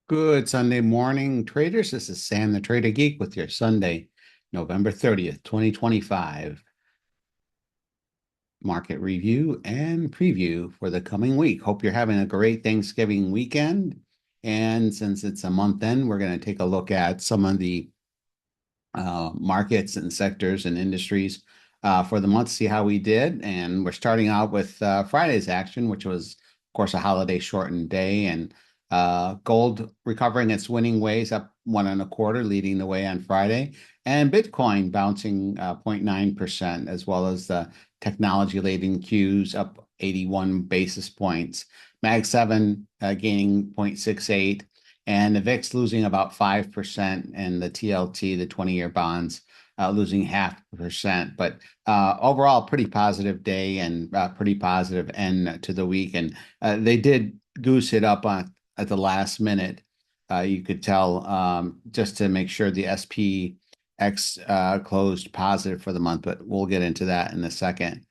Good Sunday morning, traders. This is Sam the Trader Geek with your Sunday, November 30th, 2025 market review and preview for the coming week. Hope you're having a great Thanksgiving weekend. And since it's a month end, we're going to take a look at some of the markets and sectors and industries for the month, see how we did. And we're starting out with Friday's action, which was, of course, a holiday shortened day. And gold recovering its winning ways up 1.25, leading the way on Friday. And Bitcoin bouncing 0.9%, as well as the technology laden Qs up 81 basis points. Mag 7 gaining 0.68 and the VIX losing about 5%, and the TLT, the 20-year bonds, losing 0.5%. But overall, pretty positive day and pretty positive end to the week. And they did goose it up at the last minute. You could tell just to make sure the SPX closed positive for the month, but we'll get into that in a second.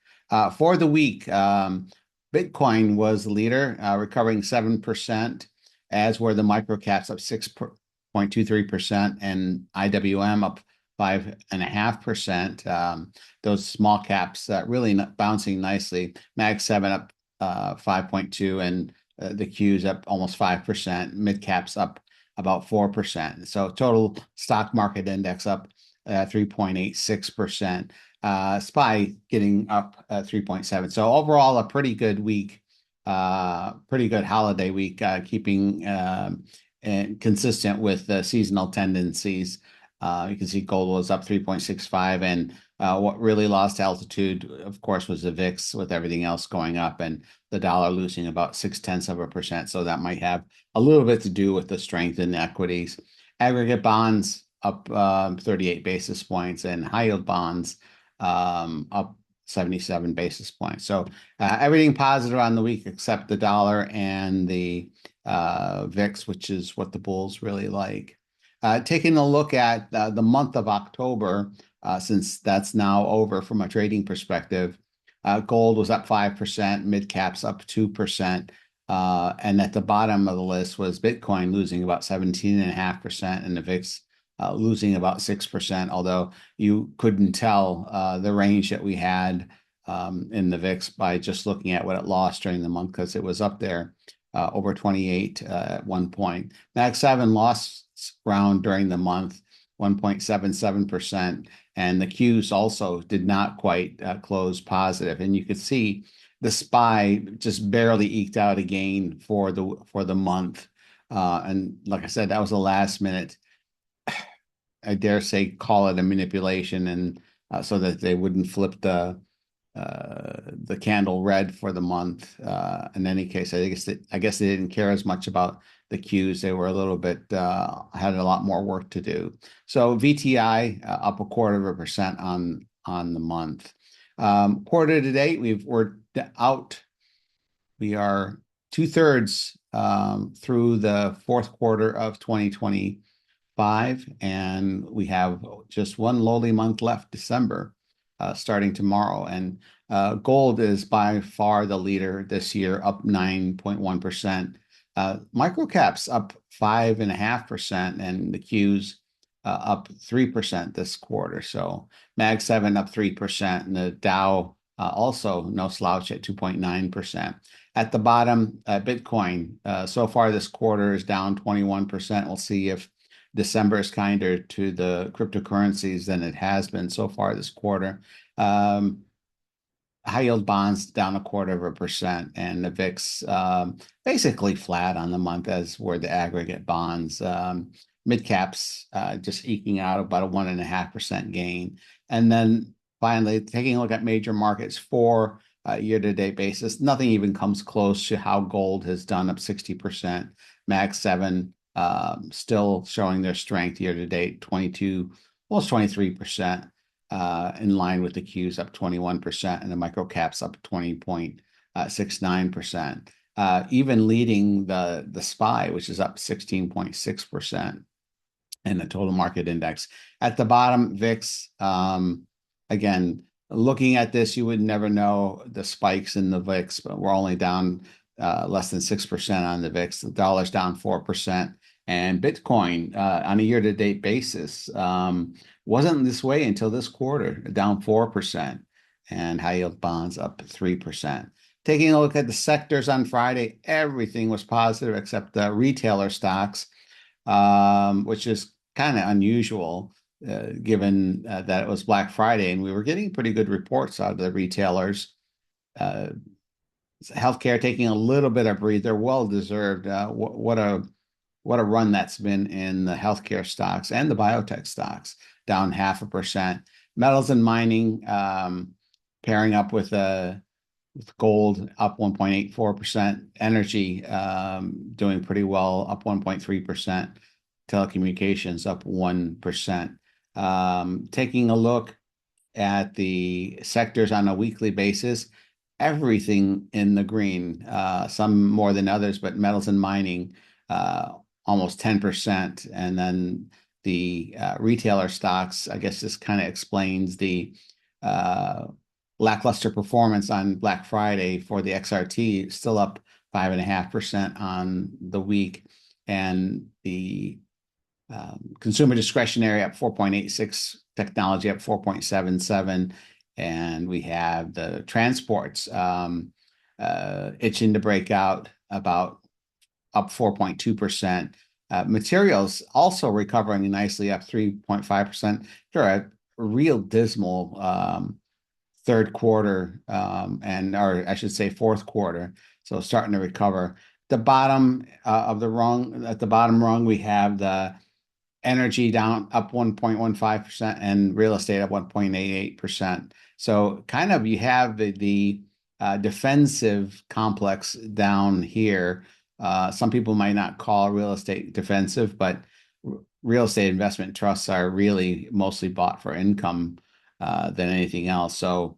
For the week, Bitcoin was the leader, recovering 7%, as were the microcaps up 6.23% and IWM up 5.5%. Those small caps really bouncing nicely. Mag 7 up 5.2 and the Qs up almost 5%. Mid caps up about 4%. So total stock market index up 3.86%. SPY getting up 3.7. So overall, a pretty good week. Pretty good holiday week, keeping and consistent with the seasonal tendencies. You can see gold was up 3.65, and what really lost altitude, of course, was the VIX, with everything else going up, and the dollar losing about 0.6%. So that might have a little bit to do with the strength in equities. Aggregate bonds up 38 basis points, and high yield bonds up 77 basis points. So everything positive on the week except the dollar and the VIX, which is what the bulls really like. Taking a look at the month of October, since that's now over from a trading perspective, gold was up 5%, mid caps up 2%. And at the bottom of the list was Bitcoin losing about 17.5%, and the VIX losing about 6%, although you couldn't tell the range that we had in the VIX by just looking at what it lost during the month, because it was up there over 28 at one point. Mag 7 lost ground during the month, 1.77%, and the Qs also did not quite close positive. And you could see the SPY just barely eked out a gain for the month. And like I said, that was a last minute, I dare say, call it a manipulation, and so that they wouldn't flip the candle red for the month. In any case, I guess they didn't care as much about the Qs. They were a little bit had a lot more work to do. So VTI up 0.25% on the month. Quarter to date, we're out. We are 2/3 through the fourth quarter of 2025, and we have just one lowly month left, December, starting tomorrow. And gold is by far the leader this year, up 9.1%. Microcaps up 5.5%, and the Qs up 3% this quarter. So Mag 7 up 3%, and the Dow also no slouch at 2.9%. At the bottom, Bitcoin so far this quarter is down 21%. We'll see if December is kinder to the cryptocurrencies than it has been so far this quarter. High yield bonds down 0.25%, and the VIX basically flat on the month, as were the aggregate bonds. Mid caps just eking out about a 1.5% gain. And then finally, taking a look at major markets for year-to-date basis, nothing even comes close to how gold has done, up 60%. Mag 7 still showing their strength year-to-date, 22, almost 23%, in line with the Qs up 21%, and the microcaps up 20.69%. Even leading the SPY, which is up 16.6%, in the total market index. At the bottom, VIX, again, looking at this, you would never know the spikes in the VIX, but we're only down less than 6% on the VIX. The dollar's down 4%, And Bitcoin on a year-to-date basis wasn't this way until this quarter, down 4%, and high yield bonds up 3%. Taking a look at the sectors on Friday, everything was positive except the retailer stocks, which is kind of unusual given that it was Black Friday and we were getting pretty good reports out of the retailers. Uh, Healthcare taking a little bit of breather, well deserved. What a run that's been in the healthcare stocks and the biotech stocks, down 0.5%. Metals and mining pairing up with gold up 1.84%. Energy doing pretty well, up 1.3%. Telecommunications up 1%. Taking a look at the sectors on a weekly basis, everything in the green, some more than others, but metals and mining almost 10%. And then the retailer stocks, I guess this kind of explains the lackluster performance on Black Friday for the XRT, still up 5.5% on the week. And the consumer discretionary up 4.86, technology up 4.77, and we have the transports itching to break out, about up 4.2%. Materials also recovering nicely, up 3.5%. Sure, a real dismal third quarter, or I should say fourth quarter. So starting to recover. The bottom at the bottom rung, we have the energy down up 1.15% and real estate up 1.88%. So kind of you have the defensive complex down here. Some people might not call real estate defensive, but real estate investment trusts are really mostly bought for income than anything else. So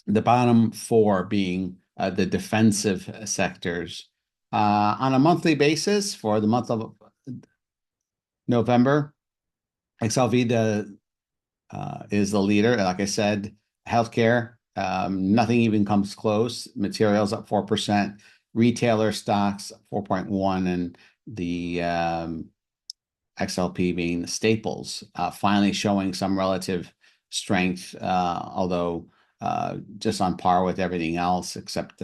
the bottom four being the defensive sectors. On a monthly basis for the month of November, XLV is the leader. Like I said, healthcare, nothing even comes close. Materials up 4%, retailer stocks 4.1, and the XLP being the staples, finally showing some relative strength, although just on par with everything else except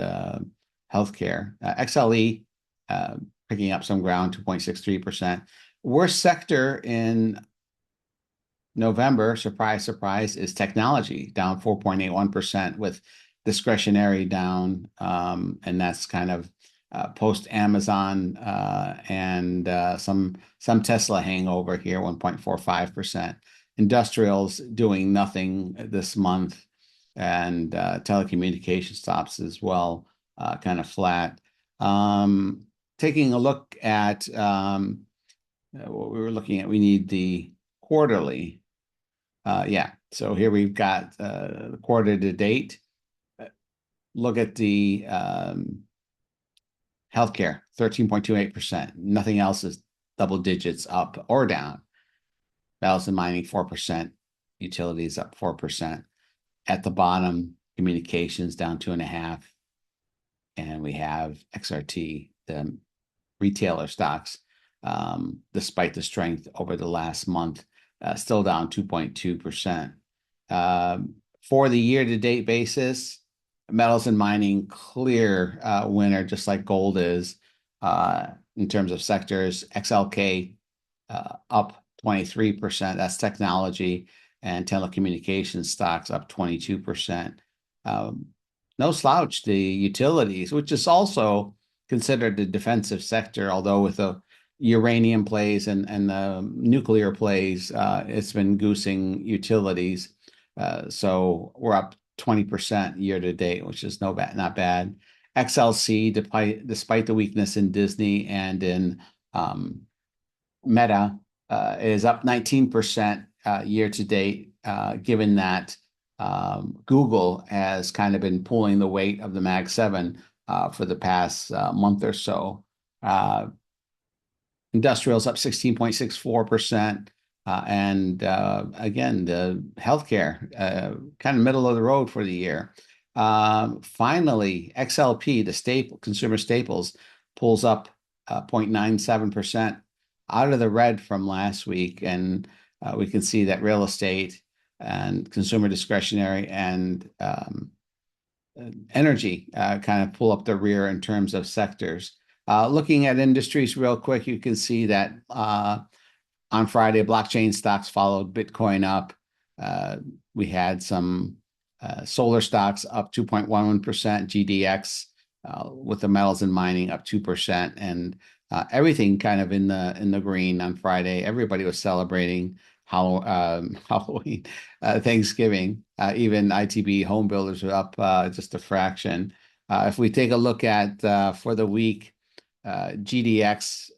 healthcare. XLE picking up some ground, 2.63%. Worst sector in November, surprise, surprise, is technology, down 4.81%, with discretionary down, and that's kind of post Amazon and some Tesla hangover here, 1.45%. Industrials doing nothing this month, and telecommunication stops as well, kind of flat. Taking a look at what we were looking at, we need the quarterly. Yeah, so here we've got the quarter to date. Look at the healthcare, 13.28%. Nothing else is double digits up or down. Metals and mining, 4%. Utilities up 4%. At the bottom, communications down 2.5%. And we have XRT, the retailer stocks, despite the strength over the last month, still down 2.2%. For the year-to-date basis, metals and mining, clear winner, just like gold is in terms of sectors. XLK up 23%. That's technology, and telecommunications stocks up 22%. No slouch, the utilities, which is also considered a defensive sector, although with the uranium plays and the nuclear plays, it's been goosing utilities. So we're up 20% year to date, which is not bad. XLC, despite the weakness in Disney and in Meta, is up 19% year to date, given that Google has kind of been pulling the weight of the Mag 7 for the past month or so. Industrials up 16.64%. And again, the healthcare, kind of middle of the road for the year. Finally, XLP, the consumer staples, pulls up 0.97%. out of the red from last week, and we can see that real estate and consumer discretionary and energy kind of pull up the rear in terms of sectors. Looking at industries real quick, you can see that on Friday, blockchain stocks followed Bitcoin up. We had some solar stocks up 2.11%, GDX with the metals and mining up 2%, and everything kind of in the green on Friday. Everybody was celebrating Halloween, Thanksgiving. Even ITB home builders were up just a fraction. If we take a look at for the week, GDX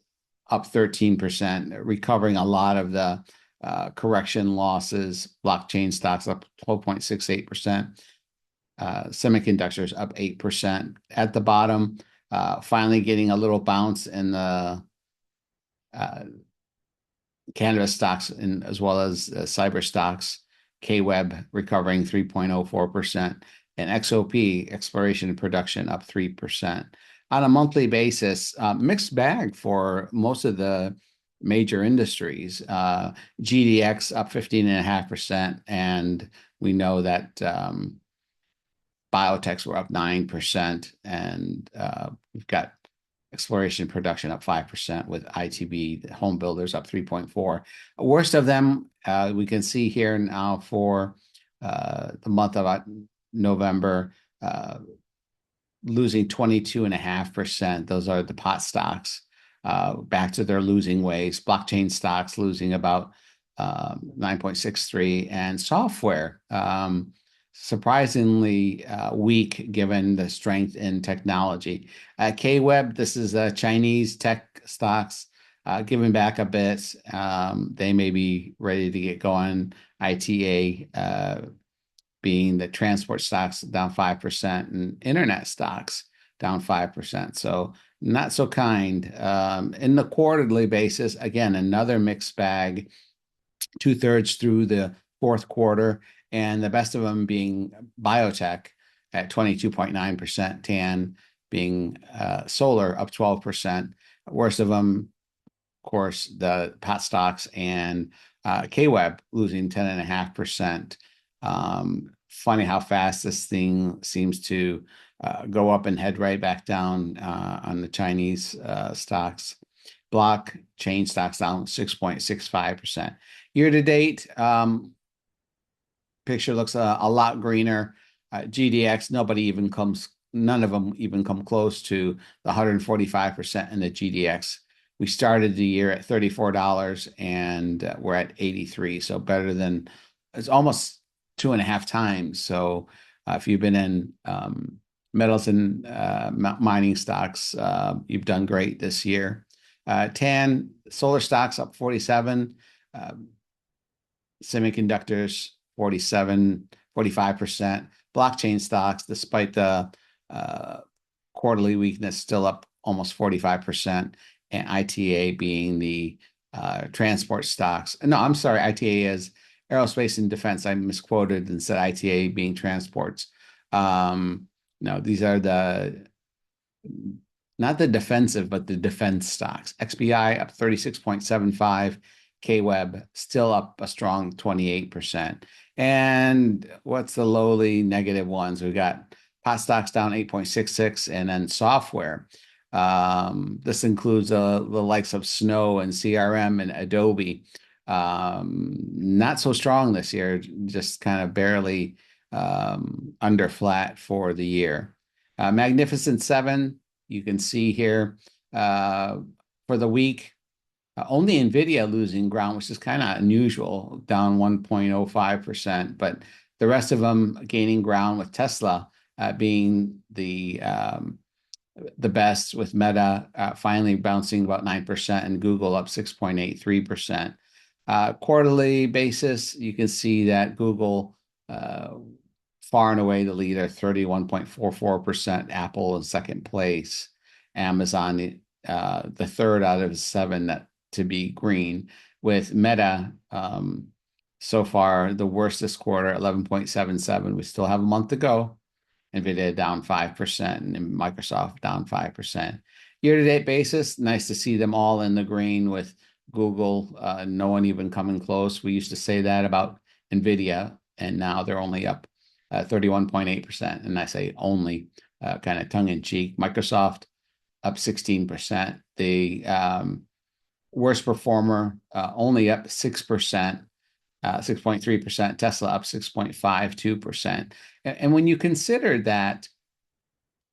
up 13%, recovering a lot of the correction losses. Blockchain stocks up 12.68%. Semiconductors up 8%. At the bottom, finally getting a little bounce in the cannabis stocks as well as cyber stocks. KWeb recovering 3.04%, and XOP, exploration and production, up 3%. On a monthly basis, mixed bag for most of the major industries. GDX up 15.5%, and we know that biotechs were up 9%, and we've got exploration and production up 5%, with ITB home builders up 3.4%. Worst of them, we can see here now for the month of November, losing 22.5%. Those are the pot stocks, back to their losing ways. Blockchain stocks losing about 9.63%, and software surprisingly weak given the strength in technology. KWeb, this is Chinese tech stocks, giving back a bit. They may be ready to get going. ITA being the transport stocks down 5%, and internet stocks down 5%. So not so kind. In the quarterly basis, again, another mixed bag, 2/3 through the fourth quarter, and the best of them being biotech at 22.9%, TAN being solar up 12%. Worst of them, of course, the pot stocks, and KWeb losing 10.5%. Funny how fast this thing seems to go up and head right back down on the Chinese stocks. Blockchain stocks down 6.65%. Year to date, picture looks a lot greener. GDX, none of them even come close to the 145% in the GDX. We started the year at $34, and we're at 83, so better than, it's almost 2.5 times. So if you've been in metals and mining stocks, you've done great this year. TAN, solar stocks up 47, semiconductors 45%. Blockchain stocks, despite the quarterly weakness, still up almost 45%. And ITA being the transport stocks. No, I'm sorry, ITA is aerospace and defense. I misquoted and said ITA being transports. No, these are not the defensive, but the defense stocks. XBI up 36.75. KWeb still up a strong 28%. And what's the lowly negative ones? We've got pot stocks down 8.66, and then software. This includes the likes of Snow and CRM and Adobe. Not so strong this year, just kind of barely under flat for the year. Magnificent Seven, you can see here for the week, only NVIDIA losing ground, which is kind of unusual, down 1.05%, but the rest of them gaining ground, with Tesla being the best, with Meta finally bouncing about 9%, and Google up 6.83%. Quarterly basis, you can see that Google far and away the leader, 31.44%. Apple in second place. Amazon the third out of 7 to be green, with Meta so far the worst this quarter, 11.77. We still have a month to go. NVIDIA down 5%, and Microsoft down 5%. Year-to-date basis, nice to see them all in the green, with Google, no one even coming close. We used to say that about Nvidia, and now they're only up 31.8%. And I say only, kind of tongue in cheek. Microsoft up 16%. The worst performer only up 6%. 6.3%, Tesla up 6.52%. And when you consider that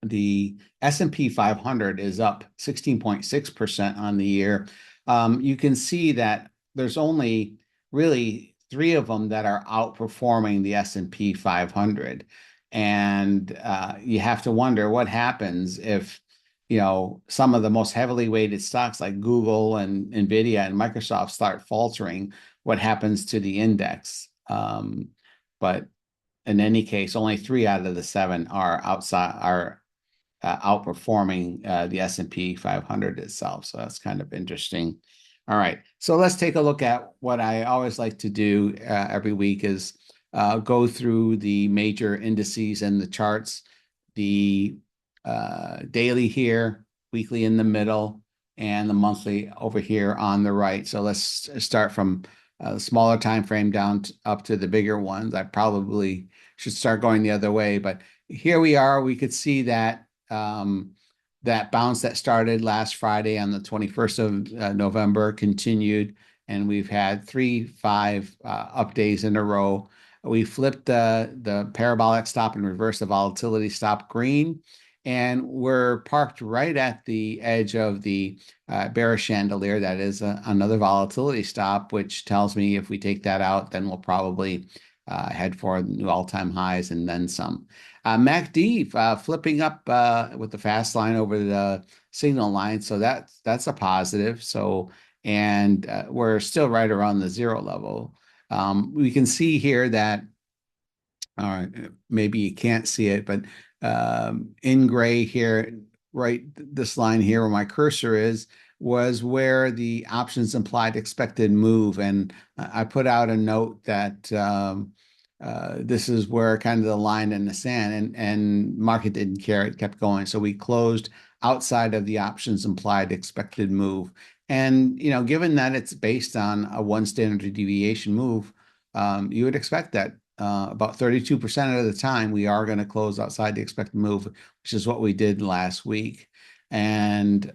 the S&P 500 is up 16.6% on the year, you can see that there's only really three of them that are outperforming the S&P 500. And you have to wonder what happens if, some of the most heavily weighted stocks like Google and Nvidia and Microsoft start faltering, what happens to the index. But in any case, only 3 out of the 7 are outperforming the S&P 500 itself. So that's kind of interesting. All right, so let's take a look at what I always like to do every week is go through the major indices and the charts, the daily here, weekly in the middle, and the monthly over here on the right. So let's start from the smaller time frame down up to the bigger ones. I probably should start going the other way, but here we are. We could see that that bounce that started last Friday on the 21st of November continued, and we've had 5 up days in a row. We flipped the parabolic stop and reversed the volatility stop green, and we're parked right at the edge of the bearish chandelier. That is another volatility stop, which tells me if we take that out, then we'll probably head for new all-time highs and then some. MACD flipping up with the fast line over the signal line, so that's a positive. So, and we're still right around the zero level. We can see here that, all right, maybe you can't see it, but in gray here, right, this line here where my cursor is, was where the options implied expected move. And I put out a note that this is where kind of the line in the sand, and market didn't care. It kept going. So we closed outside of the options implied expected move. And, given that it's based on a 1 standard deviation move, you would expect that about 32% of the time we are going to close outside the expected move, which is what we did last week. And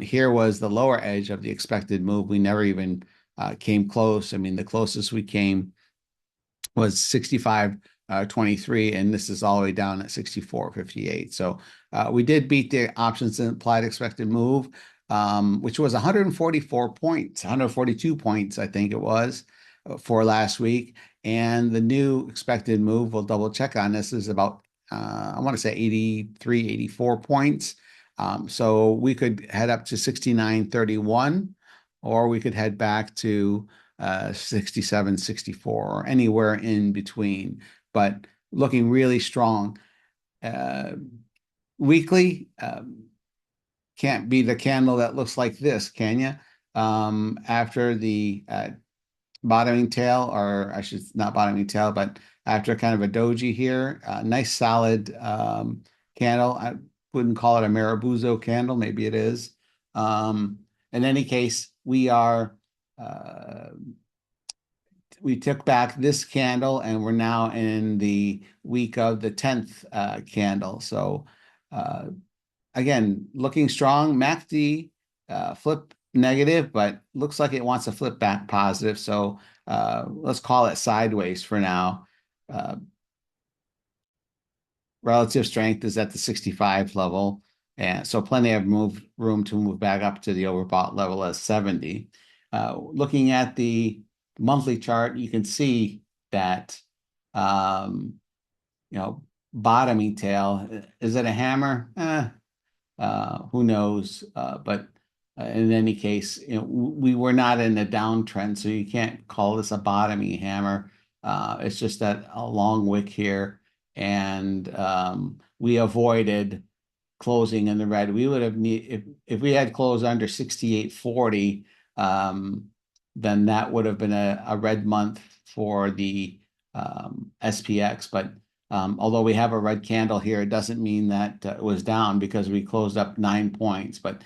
here was the lower edge of the expected move. We never even came close. I mean, the closest we came was 65.23, and this is all the way down at 64.58. So we did beat the options implied expected move, which was 144 points, 142 points, I think it was, for last week. And the new expected move, we'll double check on this, is about, I want to say 83, 84 points. So we could head up to 69.31, or we could head back to 67, 64, or anywhere in between, but looking really strong. Weekly, can't be the candle that looks like this, can you? After the bottoming tail, or I should not bottoming tail, but after kind of a doji here, nice solid candle. I wouldn't call it a Marabuzo candle, maybe it is. In any case, we took back this candle, and we're now in the week of the 10th candle. So again, looking strong. MACD flip negative, but looks like it wants to flip back positive. So let's call it sideways for now. Relative strength is at the 65 level. And so plenty of room to move back up to the overbought level as 70. Looking at the monthly chart, you can see that, bottoming tail. Is it a hammer? Who knows? But in any case, we were not in a downtrend, so you can't call this a bottoming hammer. It's just that a long wick here, and we avoided closing in the red. We would have if we had closed under 68.40, then that would have been a red month for the SPX. But although we have a red candle here, it doesn't mean that it was down, because we closed up 9 points. But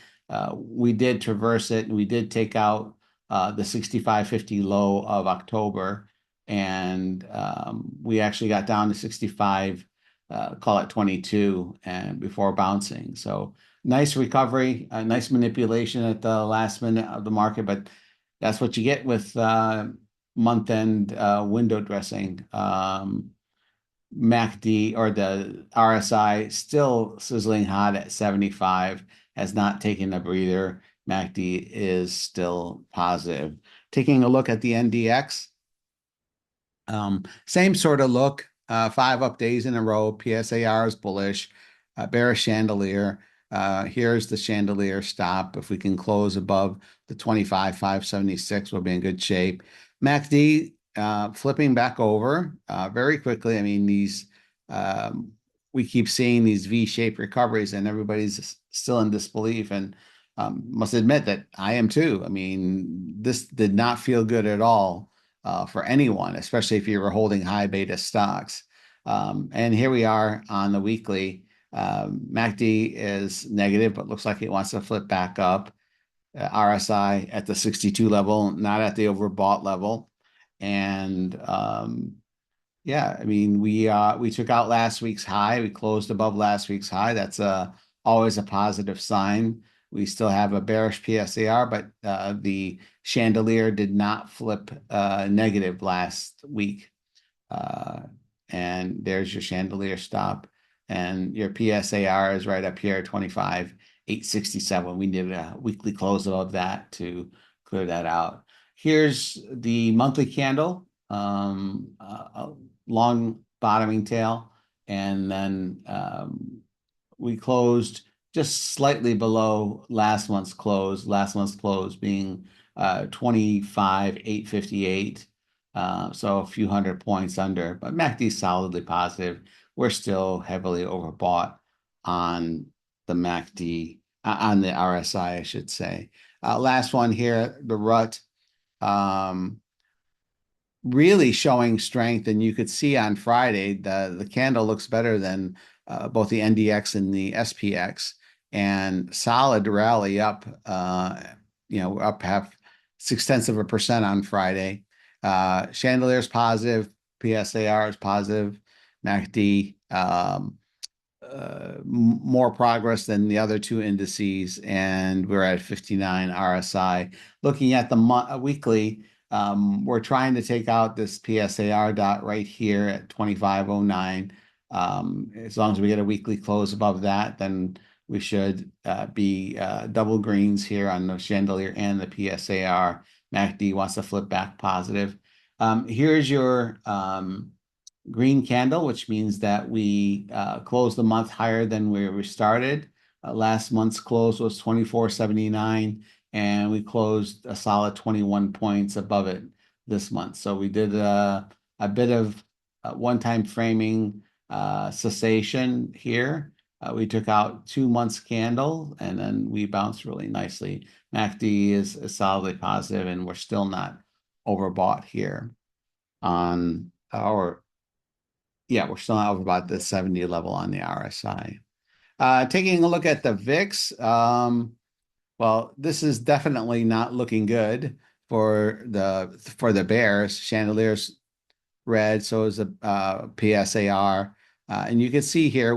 we did traverse it, and we did take out the 65.50 low of October, and we actually got down to 65, call it 22, and before bouncing. So nice recovery, a nice manipulation at the last minute of the market, but that's what you get with month-end window dressing. MACD or the RSI still sizzling hot at 75, has not taken a breather. MACD is still positive. Taking a look at the NDX, same sort of look, 5 up days in a row. PSAR is bullish, bearish chandelier. Here's the chandelier stop. If we can close above the 25,576, we'll be in good shape. MACD flipping back over very quickly. I mean, we keep seeing these V-shaped recoveries, and everybody's still in disbelief. And must admit that I am too. I mean, this did not feel good at all for anyone, especially if you were holding high beta stocks. And here we are on the weekly. MACD is negative, but looks like it wants to flip back up. RSI at the 62 level, not at the overbought level. And yeah, I mean, we took out last week's high. We closed above last week's high. That's always a positive sign. We still have a bearish PSAR, but the chandelier did not flip negative last week. And there's your chandelier stop. And your PSAR is right up here, 25,867. We did a weekly close above that to clear that out. Here's the monthly candle, a long bottoming tail, and then we closed just slightly below last month's close. Last month's close being 25,858. So a few hundred points under, but MACD is solidly positive. We're still heavily overbought on the MACD, on the RSI, I should say. Last one here, the RUT, really showing strength, and you could see on Friday the candle looks better than both the NDX and the SPX, and solid rally up, up 0.6% on Friday. Chandelier's positive, PSAR is positive, MACD more progress than the other two indices, and we're at 59 RSI. Looking at the weekly, we're trying to take out this PSAR dot right here at 2509. As long as we get a weekly close above that, then we should be double greens here on the chandelier and the PSAR. MACD wants to flip back positive. Here's your green candle, which means that we closed the month higher than where we started. Last month's close was 24.79, and we closed a solid 21 points above it this month. So we did a bit of one-time framing cessation here. We took out 2 months candle, and then we bounced really nicely. MACD is solidly positive, and we're still not overbought here on our, yeah, we're still not overbought the 70 level on the RSI. Taking a look at the VIX, well, this is definitely not looking good for the bears. Chandelier's red, so is a PSAR. And you can see here,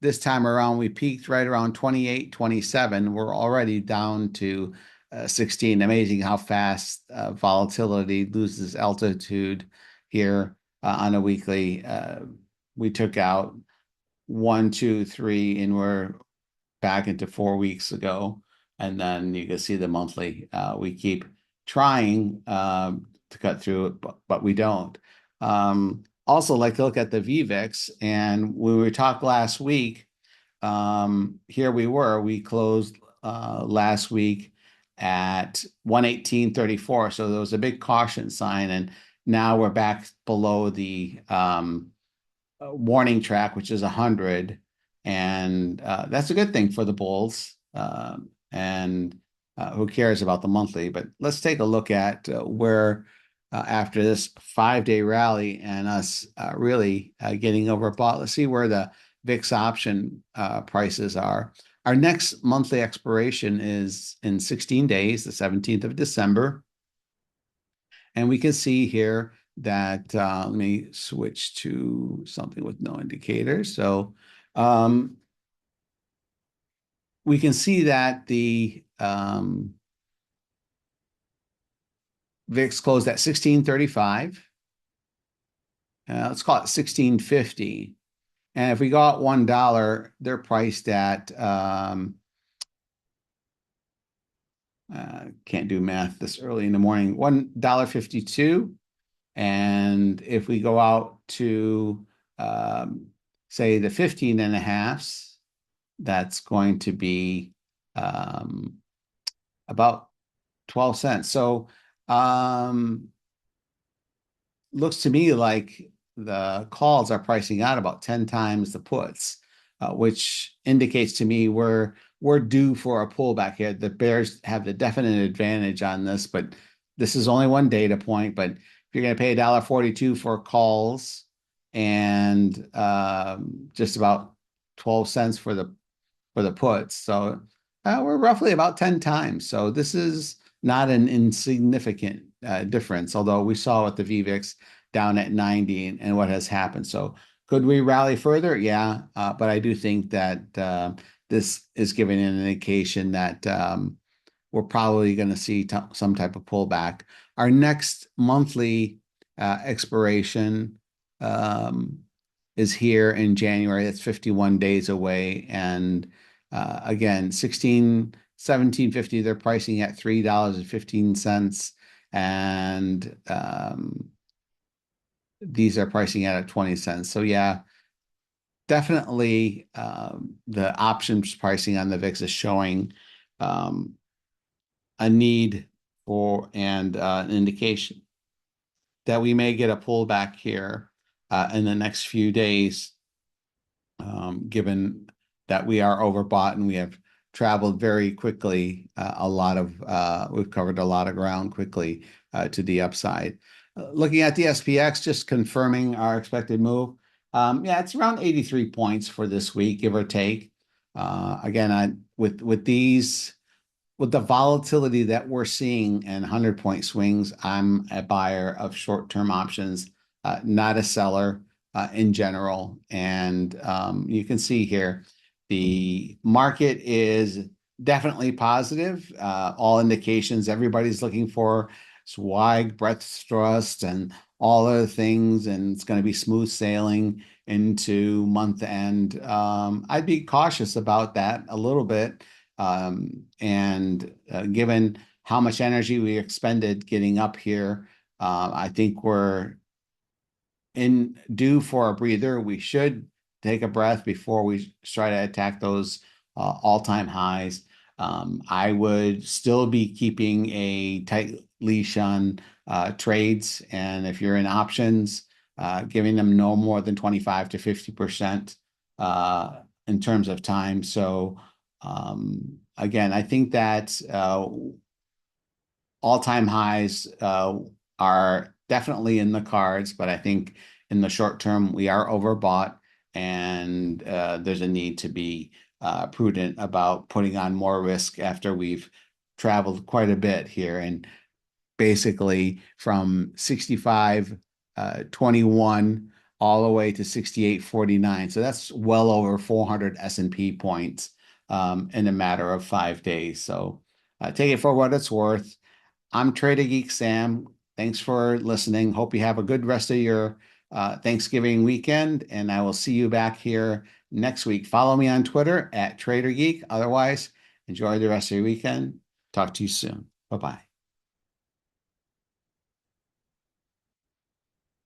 this time around, we peaked right around 28, 27. We're already down to 16. Amazing how fast volatility loses altitude here on a weekly. We took out 1, 2, 3, and we're back into 4 weeks ago. And then you can see the monthly. We keep trying to cut through it, but we don't. Also like to look at the VVIX, and when we talked last week, here we closed last week at 118.34, so there was a big caution sign, and now we're back below the warning track, which is 100, and that's a good thing for the bulls, and who cares about the monthly. But let's take a look at where after this 5-day rally and us really getting overbought. Let's see where the VIX option prices are. Our next monthly expiration is in 16 days, the 17th of December. And we can see here that, let me switch to something with no indicator. So we can see that the VIX closed at 1635. Let's call it 1650. And if we go out $1, they're priced at can't do math this early in the morning, $1.52. And if we go out to say the 15 and a halves, that's going to be about 12 cents. So looks to me like the calls are pricing out about 10 times the puts, which indicates to me we're due for a pullback here. The bears have the definite advantage on this, but this is only one data point. But if you're going to pay $1.42 for calls and just about 12 cents for the puts, so we're roughly about 10 times. So this is not an insignificant difference, although we saw with the VVIX down at 90 and what has happened. So could we rally further? Yeah, but I do think that this is giving an indication that we're probably going to see some type of pullback. Our next monthly expiration is here in January. That's 51 days away. And again, 1750, they're pricing at $3.15. And these are pricing at 20 cents. So yeah, definitely the options pricing on the VIX is showing a need for and an indication that we may get a pullback here in the next few days, given that we are overbought and we have traveled very quickly. We've covered a lot of ground quickly to the upside. Looking at the SPX, just confirming our expected move. Yeah, it's around 83 points for this week, give or take. Again, with the volatility that we're seeing and 100-point swings, I'm a buyer of short-term options, not a seller in general. And you can see here, the market is definitely positive. All indications, everybody's looking for swag, breadth trust, and all other things, and it's going to be smooth sailing into month end. I'd be cautious about that a little bit. Given how much energy we expended getting up here, I think we're due for a breather. We should take a breath before we try to attack those all-time highs. I would still be keeping a tight leash on trades, and if you're in options, giving them no more than 25 to 50% in terms of time. So again, I think that all-time highs are definitely in the cards, but I think in the short term we are overbought, and there's a need to be prudent about putting on more risk after we've traveled quite a bit here, and basically from 65.21 all the way to 68.49. So that's well over 400 S&P points in a matter of 5 days. So take it for what it's worth. I'm Trader Geek Sam. Thanks for listening. Hope you have a good rest of your Thanksgiving weekend, and I will see you back here next week. Follow me on Twitter at Trader Geek. Otherwise, enjoy the rest of your weekend. Talk to you soon. Bye-bye.